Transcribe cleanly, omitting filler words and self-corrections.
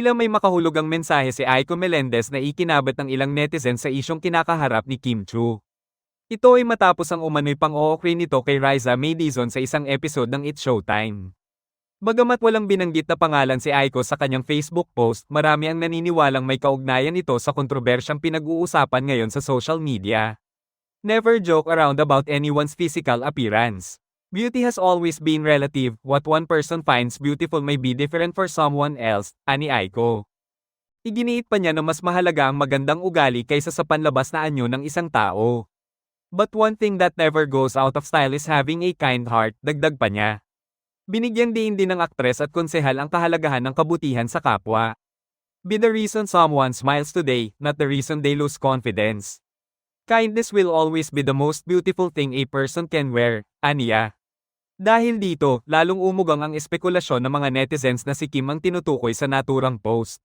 Tila may makahulugang mensahe si Aiko Melendez na ikinabit ng ilang netizens sa isyong kinakaharap ni Kim Chu. Ito ay matapos ang umano'y pang-ookray nito kay Riza Madison sa isang episode ng It's Showtime. Bagamat walang binanggit na pangalan si Aiko sa kanyang Facebook post, marami ang naniniwalang may kaugnayan ito sa kontrobersyang pinag-uusapan ngayon sa social media. Never joke around about anyone's physical appearance. Beauty has always been relative. What one person finds beautiful may be different for someone else, ani Aiko. Iginiit pa niya na mas mahalaga ang magandang ugali kaysa sa panlabas na anyo ng isang tao. But one thing that never goes out of style is having a kind heart, dagdag pa niya. Binigyan din ng aktres at konsehal ang kahalagahan ng kabutihan sa kapwa. Be the reason someone smiles today, not the reason they lose confidence. Kindness will always be the most beautiful thing a person can wear, aniya. Dahil dito, lalong umugang ang espekulasyon ng mga netizens na si Kim ang tinutukoy sa naturang post.